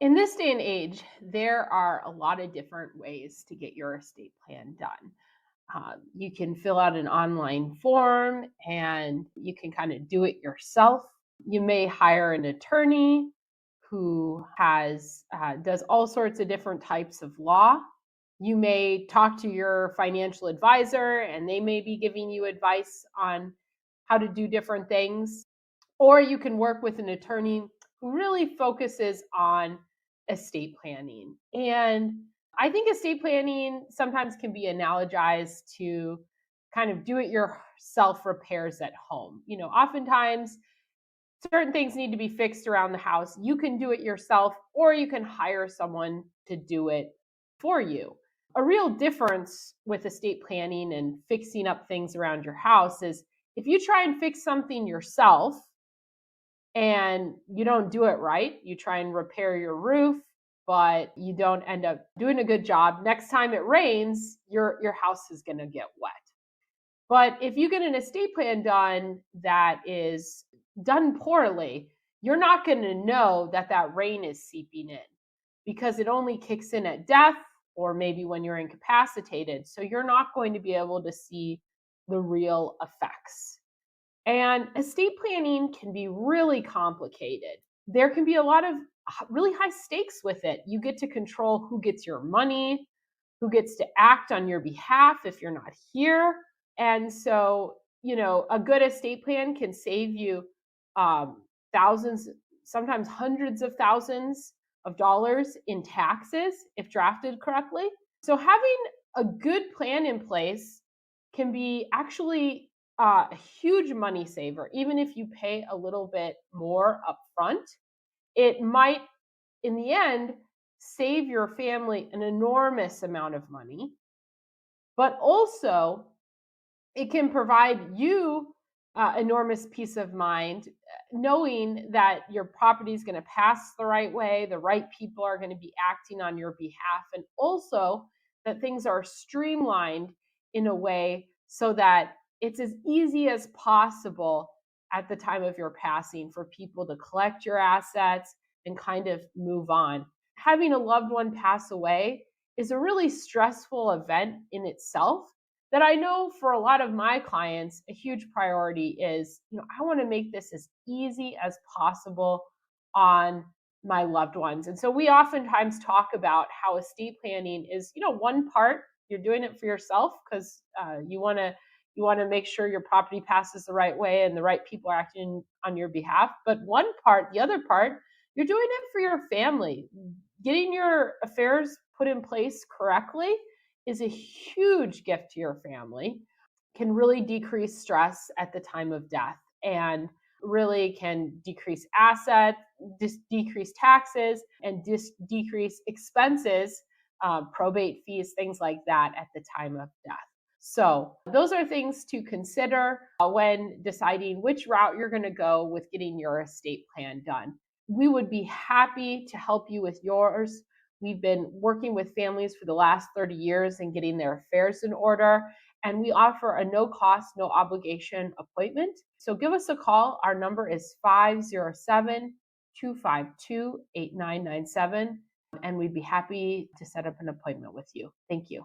In this day and age, there are a lot of different ways to get your estate plan done. You can fill out an online form and you can kind of do it yourself. You may hire an attorney who has does all sorts of different types of law. You may talk to your financial advisor and they may be giving you advice on how to do different things. Or you can work with an attorney who really focuses on estate planning. And I think estate planning sometimes can be analogized to kind of do it yourself repairs at home. Oftentimes certain things need to be fixed around the house. You can do it yourself, or you can hire someone to do it for you. A real difference with estate planning and fixing up things around your house is if you try and fix something yourself, and you don't do it right, you try and repair your roof, but you don't end up doing a good job. Next time it rains, your house is going to get wet. But if you get an estate plan done that is done poorly, you're not going to know that that rain is seeping in because it only kicks in at death or maybe when you're incapacitated. So you're not going to be able to see the real effects. And estate planning can be really complicated. There can be a lot of really high stakes with it. You get to control who gets your money, who gets to act on your behalf if you're not here. And so, a good estate plan can save you thousands, sometimes hundreds of thousands of dollars in taxes if drafted correctly. So having a good plan in place can be actually a huge money saver. Even if you pay a little bit more upfront, it might, in the end, save your family an enormous amount of money. But also, it can provide you enormous peace of mind, knowing that your property is going to pass the right way, the right people are going to be acting on your behalf, and also that things are streamlined in a way so that it's as easy as possible at the time of your passing for people to collect your assets and kind of move on. Having a loved one pass away is a really stressful event in itself that I know for a lot of my clients, a huge priority is, I want to make this as easy as possible on my loved ones. And so we oftentimes talk about how estate planning is, one part you're doing it for yourself because you want to make sure your property passes the right way and the right people are acting on your behalf. But the other part, you're doing it for your family. Getting your affairs put in place correctly is a huge gift to your family, can really decrease stress at the time of death, and really can decrease assets, decrease taxes, and decrease expenses, probate fees, things like that at the time of death. So those are things to consider when deciding which route you're going to go with getting your estate plan done. We would be happy to help you with yours. We've been working with families for the last 30 years and getting their affairs in order. And we offer a no cost, no obligation appointment. So give us a call. Our number is 507-252-8997. And we'd be happy to set up an appointment with you. Thank you.